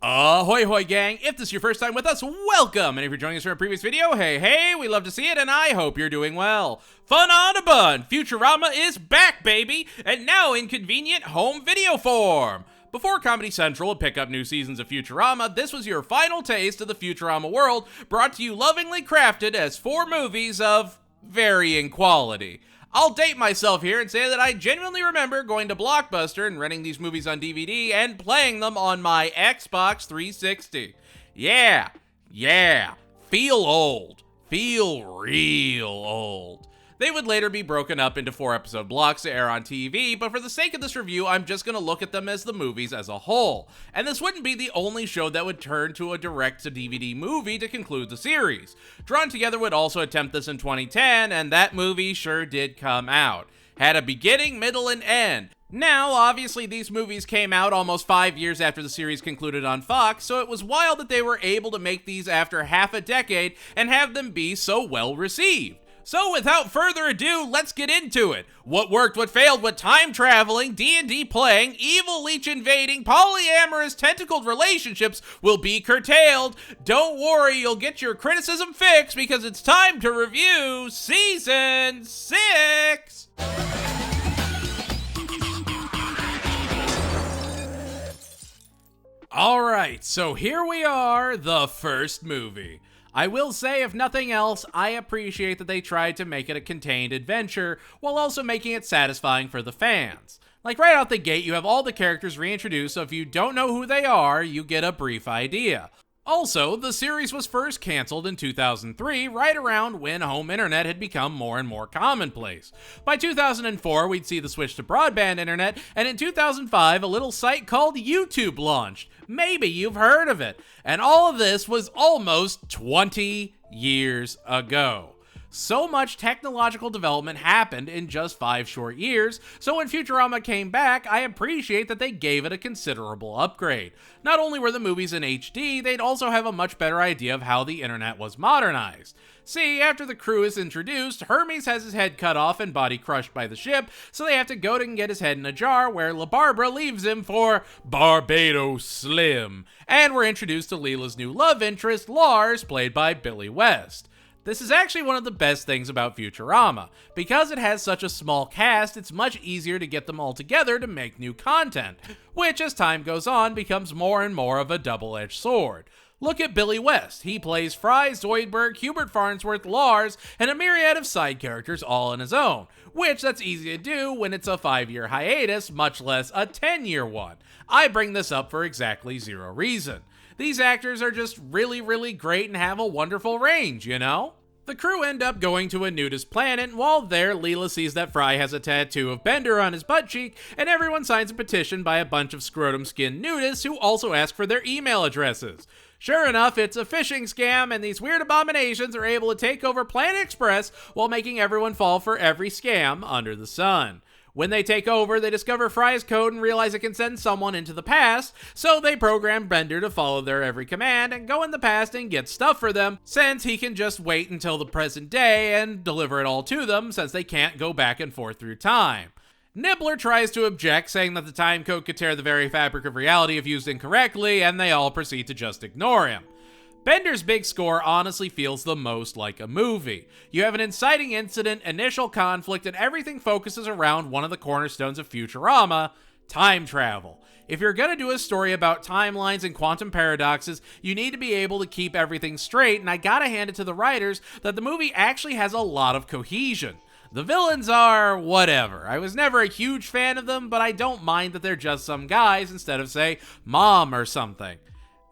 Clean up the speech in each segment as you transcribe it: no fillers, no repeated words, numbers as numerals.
Ahoy hoy gang, if this is your first time with us, welcome! And if you're joining us from a previous video, hey, we love to see it and I hope you're doing well. Fun on a bun! Futurama is back, baby! And now in convenient home video form! Before Comedy Central would pick up new seasons of Futurama, this was your final taste of the Futurama world, brought to you lovingly crafted as 4 movies of varying quality. I'll date myself here and say that I genuinely remember going to Blockbuster and renting these movies on DVD and playing them on my Xbox 360. Yeah, feel old. Feel real old. They would later be broken up into 4-episode blocks to air on TV, but for the sake of this review, I'm just going to look at them as the movies as a whole. And this wouldn't be the only show that would turn to a direct-to-DVD movie to conclude the series. Drawn Together would also attempt this in 2010, and that movie sure did come out. Had a beginning, middle, and end. Now, obviously, these movies came out almost 5 years after the series concluded on Fox, so it was wild that they were able to make these after half a decade and have them be so well received. So without further ado, let's get into it. What worked, what failed, what time traveling, D&D playing, evil leech invading, polyamorous tentacled relationships will be curtailed. Don't worry, you'll get your criticism fixed because it's time to review Season 6! Alright, so here we are, the first movie. I will say, if nothing else, I appreciate that they tried to make it a contained adventure while also making it satisfying for the fans. Like right out the gate, you have all the characters reintroduced, so if you don't know who they are, you get a brief idea. Also, the series was first canceled in 2003, right around when home internet had become more and more commonplace. By 2004, we'd see the switch to broadband internet, and in 2005, a little site called YouTube launched. Maybe you've heard of it. And all of this was almost 20 years ago. So much technological development happened in just 5 short years, so when Futurama came back, I appreciate that they gave it a considerable upgrade. Not only were the movies in HD, they'd also have a much better idea of how the internet was modernized. See, after the crew is introduced, Hermes has his head cut off and body crushed by the ship, so they have to go and get his head in a jar where La Barbara leaves him for Barbados Slim. And we're introduced to Leela's new love interest, Lars, played by Billy West. This is actually one of the best things about Futurama. Because it has such a small cast, it's much easier to get them all together to make new content, which as time goes on becomes more and more of a double-edged sword. Look at Billy West. He plays Fry, Zoidberg, Hubert Farnsworth, Lars, and a myriad of side characters all on his own, which that's easy to do when it's a 5-year hiatus, much less a 10-year one. I bring this up for exactly 0 reason. These actors are just really great and have a wonderful range, you know? The crew end up going to a nudist planet, and while there, Leela sees that Fry has a tattoo of Bender on his butt cheek, and everyone signs a petition by a bunch of scrotum-skinned nudists who also ask for their email addresses. Sure enough, it's a phishing scam, and these weird abominations are able to take over Planet Express while making everyone fall for every scam under the sun. When they take over, they discover Fry's code and realize it can send someone into the past, so they program Bender to follow their every command and go in the past and get stuff for them, since he can just wait until the present day and deliver it all to them, since they can't go back and forth through time. Nibbler tries to object, saying that the time code could tear the very fabric of reality if used incorrectly, and they all proceed to just ignore him. Bender's big score honestly feels the most like a movie. You have an inciting incident, initial conflict, and everything focuses around one of the cornerstones of Futurama, time travel. If you're gonna do a story about timelines and quantum paradoxes, you need to be able to keep everything straight, and I gotta hand it to the writers that the movie actually has a lot of cohesion. The villains are whatever. I was never a huge fan of them, but I don't mind that they're just some guys instead of, say, Mom or something.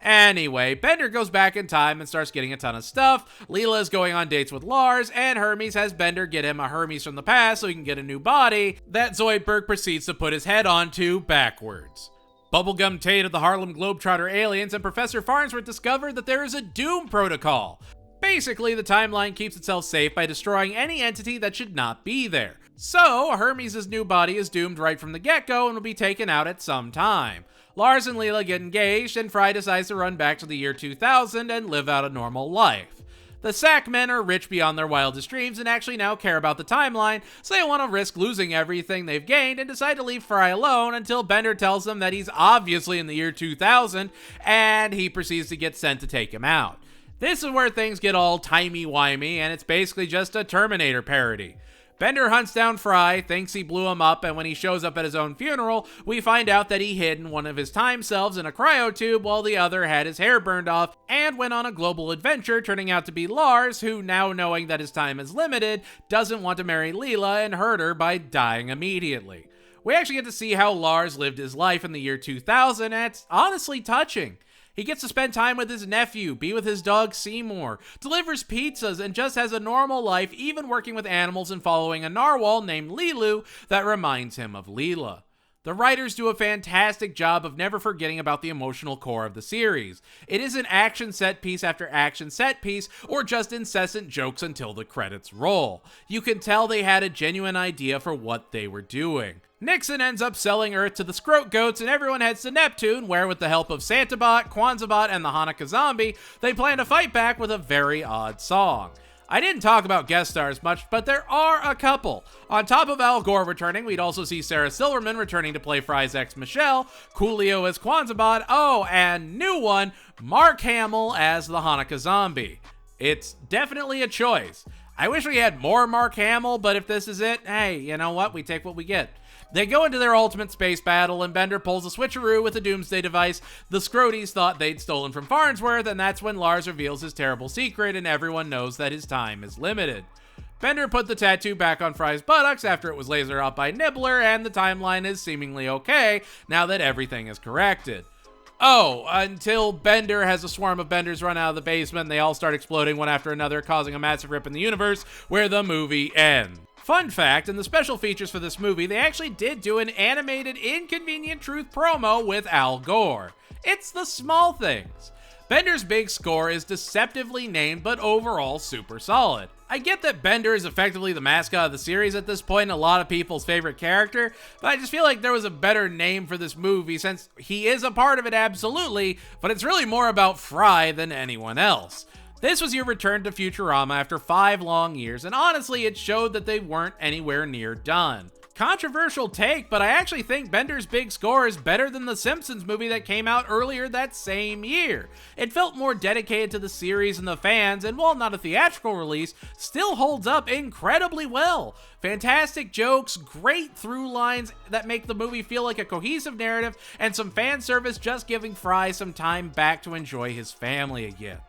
Anyway, Bender goes back in time and starts getting a ton of stuff. Leela is going on dates with Lars, and Hermes has Bender get him a Hermes from the past so he can get a new body that Zoidberg proceeds to put his head onto backwards. Bubblegum Tate of the Harlem Globetrotter aliens and Professor Farnsworth discover that there is a Doom Protocol. Basically, the timeline keeps itself safe by destroying any entity that should not be there. So, Hermes' new body is doomed right from the get-go and will be taken out at some time. Lars and Leela get engaged, and Fry decides to run back to the year 2000 and live out a normal life. The Sackmen are rich beyond their wildest dreams and actually now care about the timeline, so they want to risk losing everything they've gained and decide to leave Fry alone until Bender tells them that he's obviously in the year 2000, and he proceeds to get sent to take him out. This is where things get all timey-wimey, and it's basically just a Terminator parody. Bender hunts down Fry, thinks he blew him up, and when he shows up at his own funeral, we find out that he hid one of his time selves in a cryotube while the other had his hair burned off and went on a global adventure, turning out to be Lars, who, now knowing that his time is limited, doesn't want to marry Leela and hurt her by dying immediately. We actually get to see how Lars lived his life in the year 2000, and it's honestly touching. He gets to spend time with his nephew, be with his dog Seymour, delivers pizzas, and just has a normal life, even working with animals and following a narwhal named Lilu that reminds him of Leela. The writers do a fantastic job of never forgetting about the emotional core of the series. It isn't action set piece after action set piece, or just incessant jokes until the credits roll. You can tell they had a genuine idea for what they were doing. Nixon ends up selling Earth to the Scroat Goats, and everyone heads to Neptune, where with the help of Santabot, Kwanzabot, and the Hanukkah Zombie, they plan to fight back with a very odd song. I didn't talk about guest stars much, but there are a couple. On top of Al Gore returning, we'd also see Sarah Silverman returning to play Fry's ex Michelle, Coolio as Kwanzabot, and new one, Mark Hamill as the Hanukkah Zombie. It's definitely a choice. I wish we had more Mark Hamill, but if this is it, hey, you know what? We take what we get. They go into their ultimate space battle, and Bender pulls a switcheroo with a doomsday device the Scroaties thought they'd stolen from Farnsworth, and that's when Lars reveals his terrible secret, and everyone knows that his time is limited. Bender put the tattoo back on Fry's buttocks after it was lasered off by Nibbler, and the timeline is seemingly okay now that everything is corrected. Oh, until Bender has a swarm of Benders run out of the basement, and they all start exploding one after another, causing a massive rip in the universe, where the movie ends. Fun fact, in the special features for this movie, they actually did do an animated Inconvenient Truth promo with Al Gore. It's the small things. Bender's big score is deceptively named, but overall super solid. I get that Bender is effectively the mascot of the series at this point and a lot of people's favorite character, but I just feel like there was a better name for this movie since he is a part of it absolutely, but it's really more about Fry than anyone else. This was your return to Futurama after 5 long years, and honestly, it showed that they weren't anywhere near done. Controversial take, but I actually think Bender's big score is better than the Simpsons movie that came out earlier that same year. It felt more dedicated to the series and the fans, and while not a theatrical release, still holds up incredibly well. Fantastic jokes, great through lines that make the movie feel like a cohesive narrative, and some fan service just giving Fry some time back to enjoy his family again.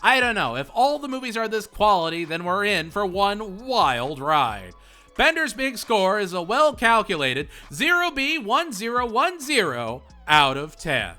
I don't know, if all the movies are this quality, then we're in for one wild ride. Bender's big score is a well-calculated 0B1010 out of 10.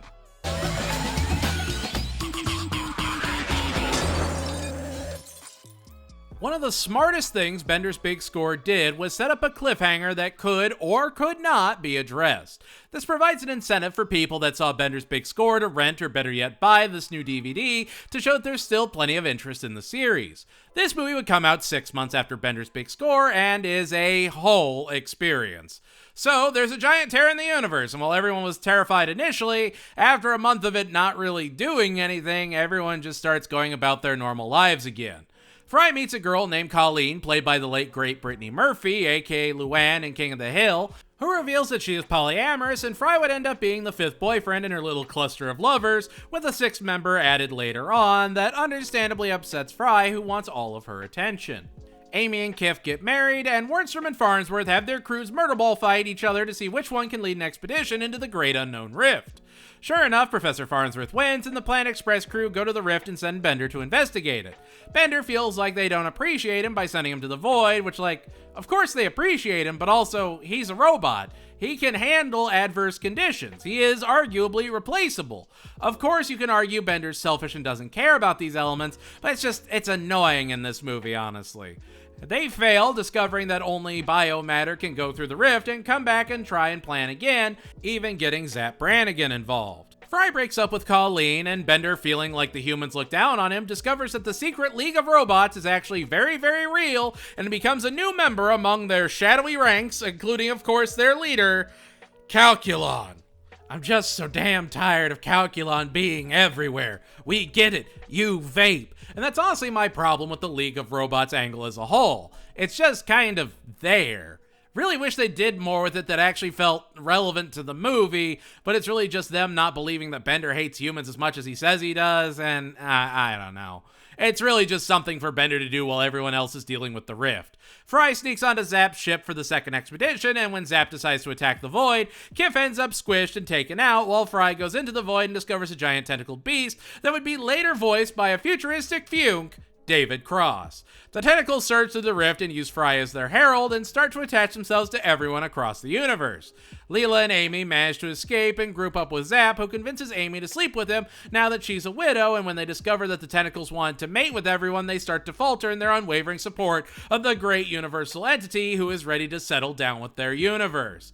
One of the smartest things Bender's big score did was set up a cliffhanger that could or could not be addressed. This provides an incentive for people that saw Bender's big score to rent or better yet buy this new DVD to show that there's still plenty of interest in the series. This movie would come out 6 months after Bender's big score and is a whole experience. So there's a giant tear in the universe, and while everyone was terrified initially, after a month of it not really doing anything, everyone just starts going about their normal lives again. Fry meets a girl named Colleen, played by the late great Brittany Murphy, aka Luann in King of the Hill, who reveals that she is polyamorous, and Fry would end up being the 5th boyfriend in her little cluster of lovers, with a 6th member added later on that understandably upsets Fry, who wants all of her attention. Amy and Kif get married, and Wernstrom and Farnsworth have their crews murderball fight each other to see which one can lead an expedition into the Great Unknown Rift. Sure enough, Professor Farnsworth wins, and the Planet Express crew go to the rift and send Bender to investigate it. Bender feels like they don't appreciate him by sending him to the Void, which, of course they appreciate him, but also, he's a robot. He can handle adverse conditions. He is arguably replaceable. Of course, you can argue Bender's selfish and doesn't care about these elements, but it's annoying in this movie, honestly. They fail, discovering that only biomatter can go through the rift, and come back and try and plan again, even getting Zap Brannigan involved. Fry breaks up with Colleen, and Bender, feeling like the humans look down on him, discovers that the secret League of Robots is actually very, very real, and becomes a new member among their shadowy ranks, including, of course, their leader, Calculon. I'm just so damn tired of Calculon being everywhere. We get it, you vape. And that's honestly my problem with the League of Robots angle as a whole. It's just kind of there. Really wish they did more with it that actually felt relevant to the movie, but it's really just them not believing that Bender hates humans as much as he says he does, and I don't know. It's really just something for Bender to do while everyone else is dealing with the rift. Fry sneaks onto Zap's ship for the second expedition, and when Zap decides to attack the Void, Kif ends up squished and taken out, while Fry goes into the Void and discovers a giant tentacled beast that would be later voiced by a futuristic Fuke, David Cross. The tentacles surge through the rift and use Fry as their herald and start to attach themselves to everyone across the universe. Leela and Amy manage to escape and group up with Zap, who convinces Amy to sleep with him now that she's a widow, and when they discover that the tentacles want to mate with everyone, they start to falter in their unwavering support of the great universal entity who is ready to settle down with their universe.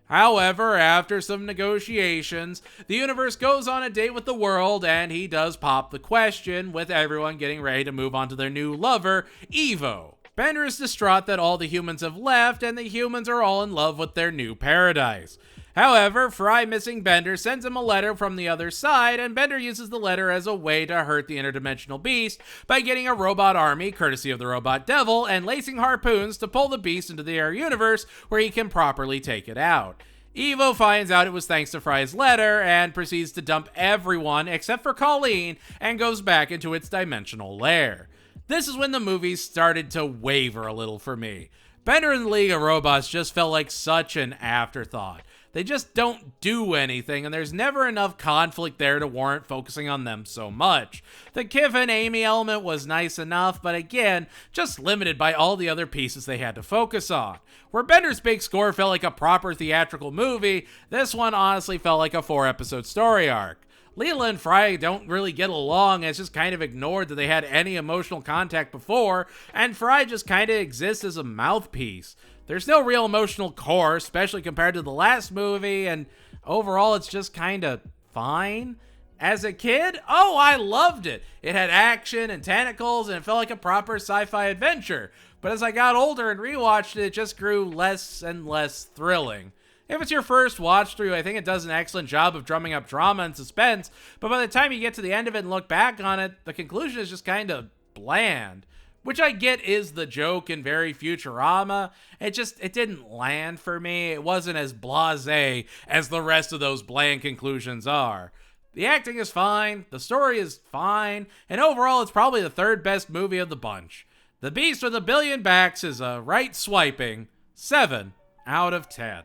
However, after some negotiations, the universe goes on a date with the world, and he does pop the question, with everyone getting ready to move on to their new lover, Evo. Bender is distraught that all the humans have left, and the humans are all in love with their new paradise. However, Fry missing Bender sends him a letter from the other side, and Bender uses the letter as a way to hurt the interdimensional beast by getting a robot army, courtesy of the Robot Devil, and lacing harpoons to pull the beast into the air universe where he can properly take it out. Evo finds out it was thanks to Fry's letter and proceeds to dump everyone except for Colleen and goes back into its dimensional lair. This is when the movie started to waver a little for me. Bender and the League of Robots just felt like such an afterthought. They just don't do anything, and there's never enough conflict there to warrant focusing on them so much. The Kif and Amy element was nice enough, but again, just limited by all the other pieces they had to focus on. Where Bender's big score felt like a proper theatrical movie, this one honestly felt like a 4-episode story arc. Leela and Fry don't really get along, and it's just kind of ignored that they had any emotional contact before, and Fry just kind of exists as a mouthpiece. There's no real emotional core, especially compared to the last movie, and overall it's just kind of fine. As a kid, I loved it. It had action and tentacles, and it felt like a proper sci-fi adventure. But as I got older and rewatched it, it just grew less and less thrilling. If it's your first watch through, I think it does an excellent job of drumming up drama and suspense, but by the time you get to the end of it and look back on it, the conclusion is just kind of bland. Which I get is the joke and very Futurama. It didn't land for me. It wasn't as blasé as the rest of those bland conclusions are. The acting is fine, the story is fine, and overall it's probably the third best movie of the bunch. The Beast with a Billion Backs is a right swiping 7 out of 10.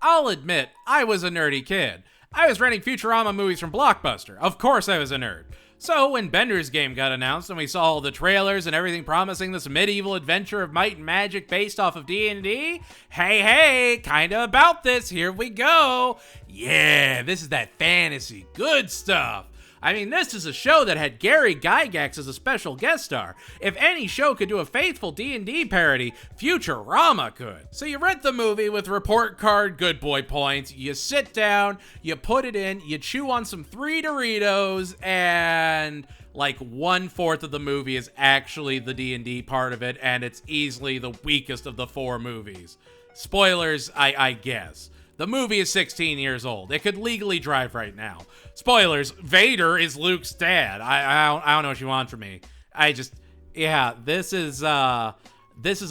I'll admit, I was a nerdy kid. I was renting Futurama movies from Blockbuster. Of course I was a nerd. So when Bender's Game got announced and we saw all the trailers and everything promising this medieval adventure of might and magic based off of D&D, hey, kinda about this, here we go. Yeah, this is that fantasy, good stuff. I mean, this is a show that had Gary Gygax as a special guest star. If any show could do a faithful D&D parody, Futurama could. So you rent the movie with report card good boy points, you sit down, you put it in, you chew on some 3 Doritos, and like 1/4 of the movie is actually the D&D part of it, and it's easily the weakest of the 4 movies. Spoilers, I guess. The movie is 16 years old. It could legally drive right now. Spoilers, Vader is Luke's dad. I don't know what you want from me. This is a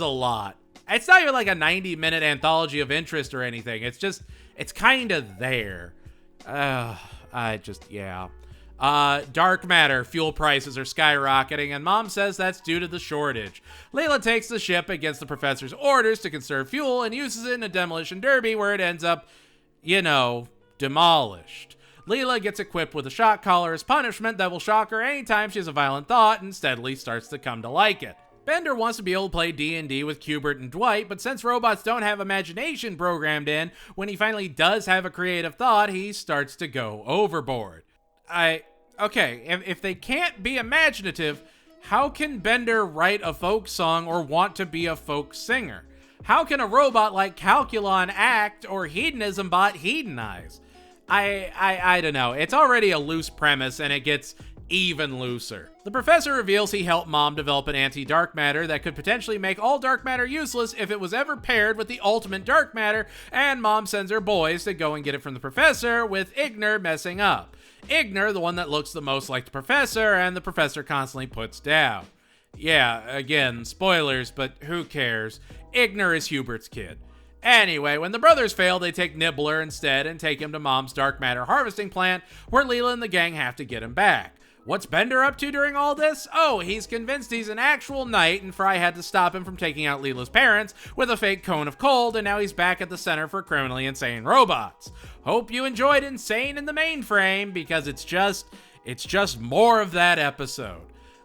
lot. It's not even like a 90-minute anthology of interest or anything. It's kind of there. Dark matter, fuel prices are skyrocketing, and Mom says that's due to the shortage. Leela takes the ship against the professor's orders to conserve fuel and uses it in a demolition derby where it ends up, demolished. Leela gets equipped with a shock collar as punishment that will shock her anytime she has a violent thought and steadily starts to come to like it. Bender wants to be able to play D&D with Q*bert and Dwight, but since robots don't have imagination programmed in, when he finally does have a creative thought, he starts to go overboard. If they can't be imaginative, how can Bender write a folk song or want to be a folk singer? How can a robot like Calculon act or Hedonism bot hedonize? I don't know. It's already a loose premise and it gets even looser. The professor reveals he helped Mom develop an anti-dark matter that could potentially make all dark matter useless if it was ever paired with the ultimate dark matter, and Mom sends her boys to go and get it from the professor, with Ignor messing up. Ignor, the one that looks the most like the professor, and the professor constantly puts down. Yeah, again, spoilers, but who cares? Ignor is Hubert's kid. Anyway, when the brothers fail, they take Nibbler instead and take him to Mom's dark matter harvesting plant, where Leela and the gang have to get him back. What's Bender up to during all this? Oh, he's convinced he's an actual knight, and Fry had to stop him from taking out Leela's parents with a fake cone of cold, and now he's back at the Center for Criminally Insane Robots. Hope you enjoyed Insane in the Mainframe, because it's just more of that episode.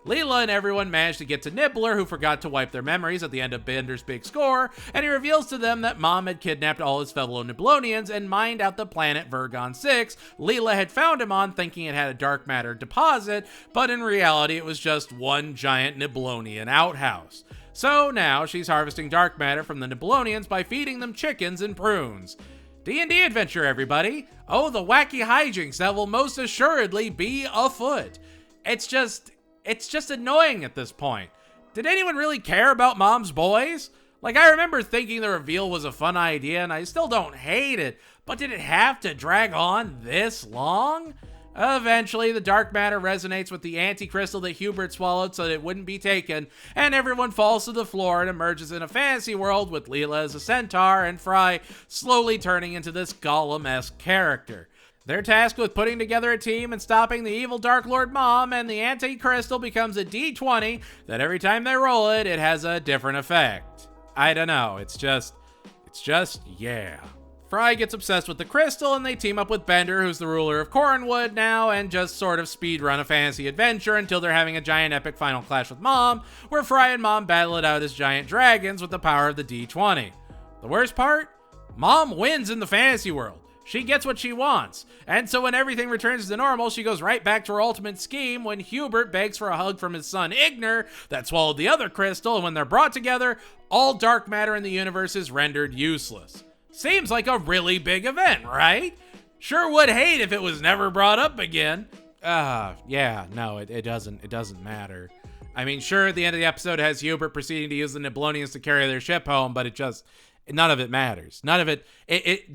Leela and everyone managed to get to Nibbler, who forgot to wipe their memories at the end of Bender's big score, and he reveals to them that Mom had kidnapped all his fellow Nibblonians and mined out the planet Vergon 6 Leela had found him on, thinking it had a dark matter deposit, but in reality it was just one giant Nibblonian outhouse. So now she's harvesting dark matter from the Nibblonians by feeding them chickens and prunes. D&D adventure, everybody! Oh, the wacky hijinks that will most assuredly be afoot. It's just annoying at this point. Did anyone really care about Mom's boys? Like, I remember thinking the reveal was a fun idea, and I still don't hate it, but did it have to drag on this long? Eventually, the dark matter resonates with the anti-crystal that Hubert swallowed so that it wouldn't be taken, and everyone falls to the floor and emerges in a fantasy world with Leela as a centaur and Fry slowly turning into this Gollum-esque character. They're tasked with putting together a team and stopping the evil Dark Lord Mom, and the anti-crystal becomes a D20 that every time they roll it, it has a different effect. I don't know, it's just, yeah. Fry gets obsessed with the crystal, and they team up with Bender, who's the ruler of Cornwood now, and just sort of speedrun a fantasy adventure until they're having a giant epic final clash with Mom, where Fry and Mom battle it out as giant dragons with the power of the D20. The worst part? Mom wins in the fantasy world. She gets what she wants, and so when everything returns to normal, she goes right back to her ultimate scheme when Hubert begs for a hug from his son Ignor that swallowed the other crystal, and when they're brought together, all dark matter in the universe is rendered useless. Seems like a really big event, right? Sure would hate if it was never brought up again. Yeah, no, it doesn't matter. I mean, sure, the end of the episode has Hubert proceeding to use the Nibblonians to carry their ship home, but none of it matters. None of it.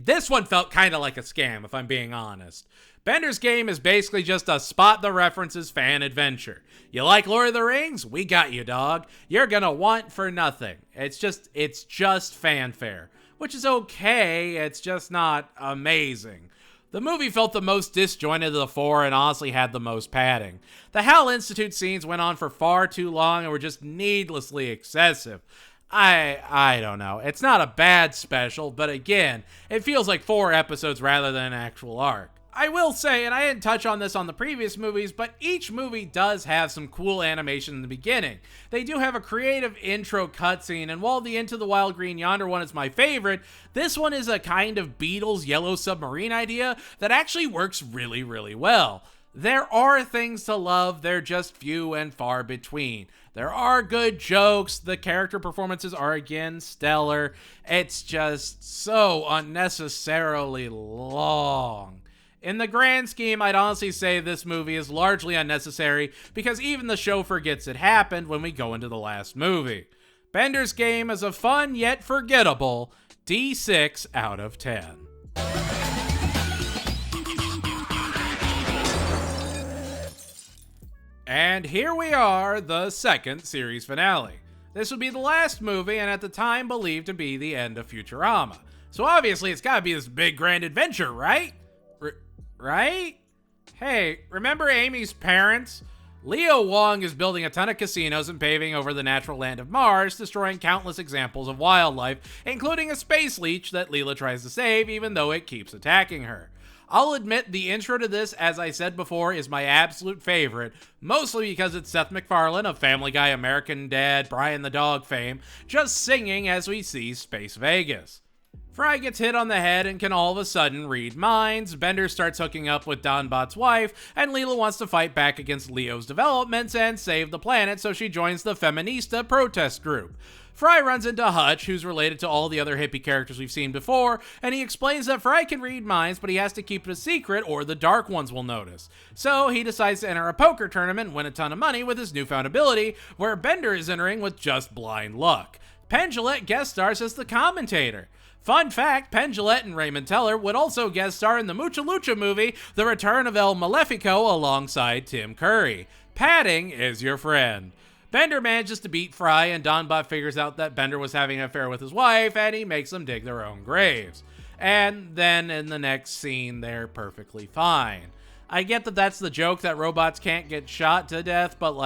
This one felt kind of like a scam, if I'm being honest. Bender's Game is basically just a spot the references fan adventure. You like Lord of the Rings? We got you, dog. You're gonna want for nothing. It's just fanfare, which is okay. It's just not amazing. The movie felt the most disjointed of the four and honestly had the most padding. The Hal Institute scenes went on for far too long and were just needlessly excessive. I don't know. It's not a bad special, but again, it feels like 4 episodes rather than an actual arc. I will say, and I didn't touch on this on the previous movies, but each movie does have some cool animation in the beginning. They do have a creative intro cutscene, and while the Into the Wild Green Yonder one is my favorite, this one is a kind of Beatles Yellow Submarine idea that actually works really, really well. There are things to love, they're just few and far between. There are good jokes, the character performances are again stellar. It's just so unnecessarily long. In the grand scheme, I'd honestly say this movie is largely unnecessary because even the show forgets it happened when we go into the last movie. Bender's Game is a fun yet forgettable D6 out of 10. And here we are, the second series finale. This would be the last movie and at the time believed to be the end of Futurama. So obviously it's gotta be this big grand adventure, right? Right? Hey, remember Amy's parents? Leo Wong is building a ton of casinos and paving over the natural land of Mars, destroying countless examples of wildlife, including a space leech that Leela tries to save even though it keeps attacking her. I'll admit the intro to this, as I said before, is my absolute favorite, mostly because it's Seth MacFarlane of Family Guy, American Dad, Brian the Dog fame, just singing as we see Space Vegas. Fry gets hit on the head and can all of a sudden read minds, Bender starts hooking up with Donbot's wife, and Leela wants to fight back against Leo's developments and save the planet, so she joins the Feminista protest group. Fry runs into Hutch, who's related to all the other hippie characters we've seen before, and he explains that Fry can read minds, but he has to keep it a secret or the Dark Ones will notice. So he decides to enter a poker tournament and win a ton of money with his newfound ability, where Bender is entering with just blind luck. Penn Jillette guest stars as the commentator. Fun fact, Penn Jillette and Raymond Teller would also guest star in the Mucha Lucha movie, The Return of El Malefico, alongside Tim Curry. Padding is your friend. Bender manages to beat Fry, and Donbot figures out that Bender was having an affair with his wife, and he makes them dig their own graves. And then in the next scene, they're perfectly fine. I get that that's the joke that robots can't get shot to death, but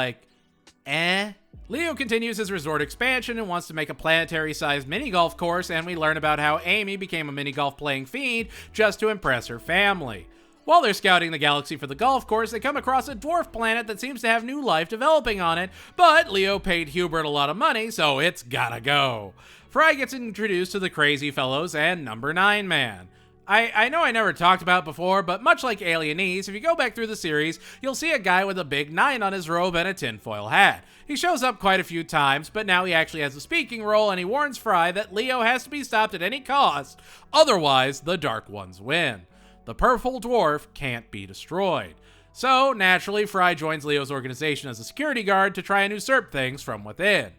Leo continues his resort expansion and wants to make a planetary-sized mini-golf course, and we learn about how Amy became a mini-golf playing fiend just to impress her family. While they're scouting the galaxy for the golf course, they come across a dwarf planet that seems to have new life developing on it, but Leo paid Hubert a lot of money, so it's gotta go. Fry gets introduced to the Crazy Fellows and Number 9 Man. I know I never talked about it before, but much like Alienese, if you go back through the series, you'll see a guy with a big 9 on his robe and a tinfoil hat. He shows up quite a few times, but now he actually has a speaking role, and he warns Fry that Leo has to be stopped at any cost, otherwise the Dark Ones win. The Purple Dwarf can't be destroyed. So, naturally, Fry joins Leo's organization as a security guard to try and usurp things from within.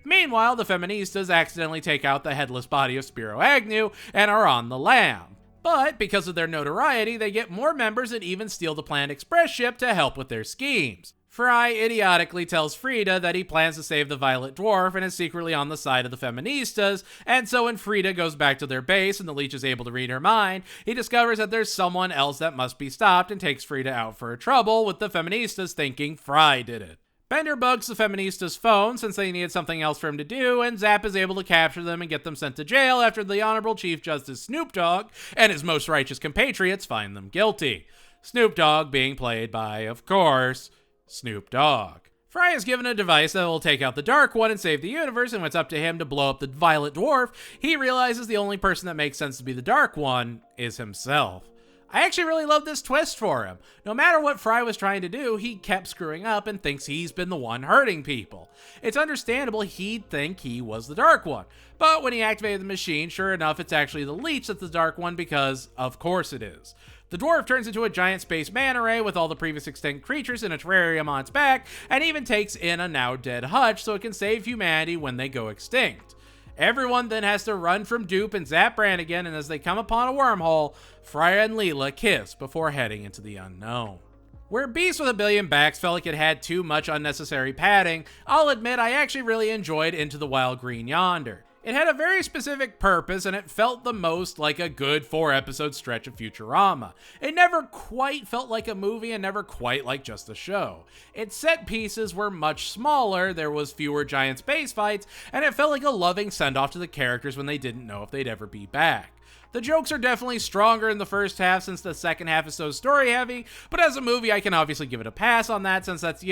Meanwhile, the Feministas accidentally take out the headless body of Spiro Agnew and are on the lam. But, because of their notoriety, they get more members and even steal the Planet Express ship to help with their schemes. Fry idiotically tells Frida that he plans to save the Violet Dwarf and is secretly on the side of the Feministas, and so when Frida goes back to their base and the leech is able to read her mind, he discovers that there's someone else that must be stopped and takes Frida out for a trouble, with the Feministas thinking Fry did it. Bender bugs the Feministas' phone since they needed something else for him to do, and Zap is able to capture them and get them sent to jail after the Honorable Chief Justice Snoop Dogg and his most righteous compatriots find them guilty. Snoop Dogg being played by, of course, Snoop Dogg. Fry is given a device that will take out the Dark One and save the universe, and when it's up to him to blow up the Violet Dwarf, he realizes the only person that makes sense to be the Dark One is himself. I actually really love this twist for him. No matter what Fry was trying to do, he kept screwing up and thinks he's been the one hurting people. It's understandable he'd think he was the Dark One, but when he activated the machine, sure enough, it's actually the leech that's the Dark One because, of course it is. The dwarf turns into a giant space manta ray with all the previous extinct creatures in a terrarium on its back, and even takes in a now dead Hutch so it can save humanity when they go extinct. Everyone then has to run from Dupe and Zap Brannigan, and as they come upon a wormhole, Fry and Leela kiss before heading into the unknown. Where Beast with a Billion Backs felt like it had too much unnecessary padding, I'll admit I actually really enjoyed Into the Wild Green Yonder. It had a very specific purpose, and it felt the most like a good 4-episode stretch of Futurama. It never quite felt like a movie and never quite like just a show. Its set pieces were much smaller, there was fewer giant space fights, and it felt like a loving send-off to the characters when they didn't know if they'd ever be back. The jokes are definitely stronger in the first half since the second half is so story-heavy, but as a movie I can obviously give it a pass on that since that's,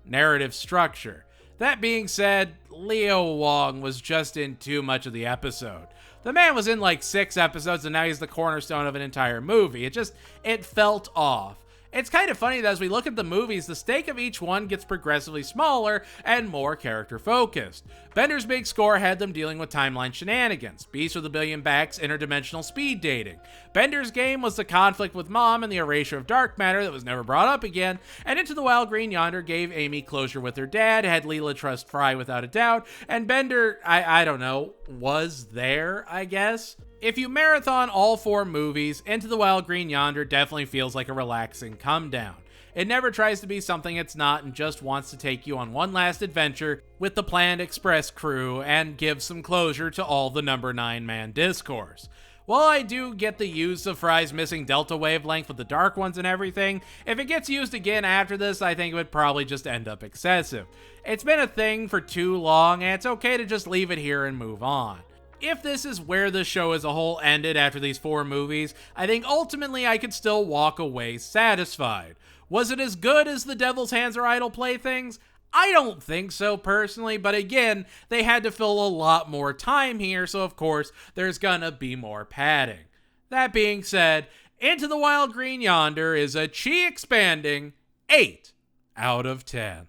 narrative structure. That being said, Leo Wong was just in too much of the episode. The man was in like 6 episodes and now he's the cornerstone of an entire movie. It felt off. It's kind of funny that as we look at the movies, the stake of each one gets progressively smaller and more character-focused. Bender's big score had them dealing with timeline shenanigans, Beast with a Billion Backs interdimensional speed dating. Bender's game was the conflict with Mom and the erasure of dark matter that was never brought up again, and Into the Wild Green Yonder gave Amy closure with her dad, had Leela trust Fry without a doubt, and Bender, I don't know, was there, I guess? If you marathon all 4 movies, Into the Wild Green Yonder definitely feels like a relaxing come-down. It never tries to be something it's not and just wants to take you on one last adventure with the Planet Express crew and give some closure to all the Number 9 Man discourse. While I do get the use of Fry's missing delta wavelength with the Dark Ones and everything, if it gets used again after this, I think it would probably just end up excessive. It's been a thing for too long, and it's okay to just leave it here and move on. If this is where the show as a whole ended after these 4 movies, I think ultimately I could still walk away satisfied. Was it as good as The Devil's Hands Are Idle Playthings? I don't think so personally, but again, they had to fill a lot more time here, so of course, there's gonna be more padding. That being said, Into the Wild Green Yonder is a chi-expanding 8 out of 10.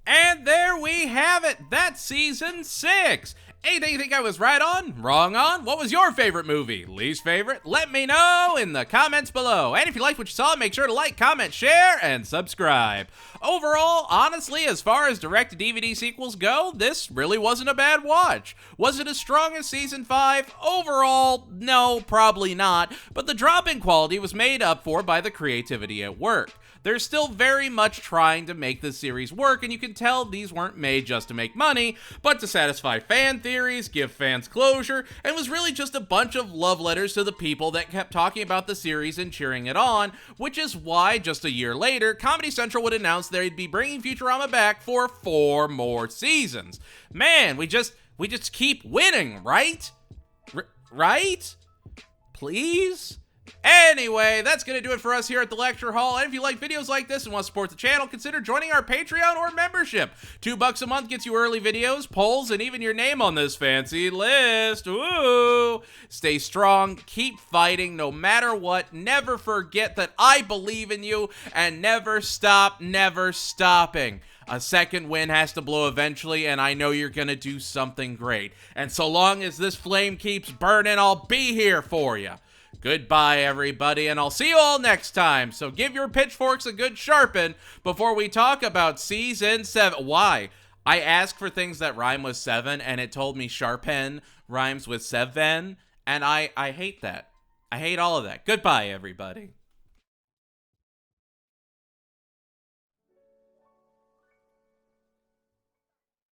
And there we have it. That's season 6. Anything you think I was right on, wrong on? What was your favorite movie? Least favorite? Let me know in the comments below. And if you liked what you saw, make sure to like, comment, share, and subscribe. Overall, honestly, as far as direct-to-DVD sequels go, this really wasn't a bad watch. Was it as strong as season 5? Overall, no, probably not. But the drop in quality was made up for by the creativity at work. They're still very much trying to make this series work, and you can tell these weren't made just to make money, but to satisfy fan theories, give fans closure, and was really just a bunch of love letters to the people that kept talking about the series and cheering it on, which is why, just a year later, Comedy Central would announce they'd be bringing Futurama back for 4 more seasons. Man, we just keep winning, right? Right? Please? Anyway, that's going to do it for us here at the Lecture Hall. And if you like videos like this and want to support the channel, consider joining our Patreon or membership. $2 a month gets you early videos, polls, and even your name on this fancy list. Ooh! Stay strong, keep fighting, no matter what. Never forget that I believe in you, and never stop, never stopping. A second wind has to blow eventually, and I know you're gonna do something great. And so long as this flame keeps burning, I'll be here for you. Goodbye, everybody, and I'll see you all next time. So give your pitchforks a good sharpen before we talk about season 7. Why? I asked for things that rhyme with 7, and it told me sharpen rhymes with 7, and I hate that. I hate all of that. Goodbye, everybody.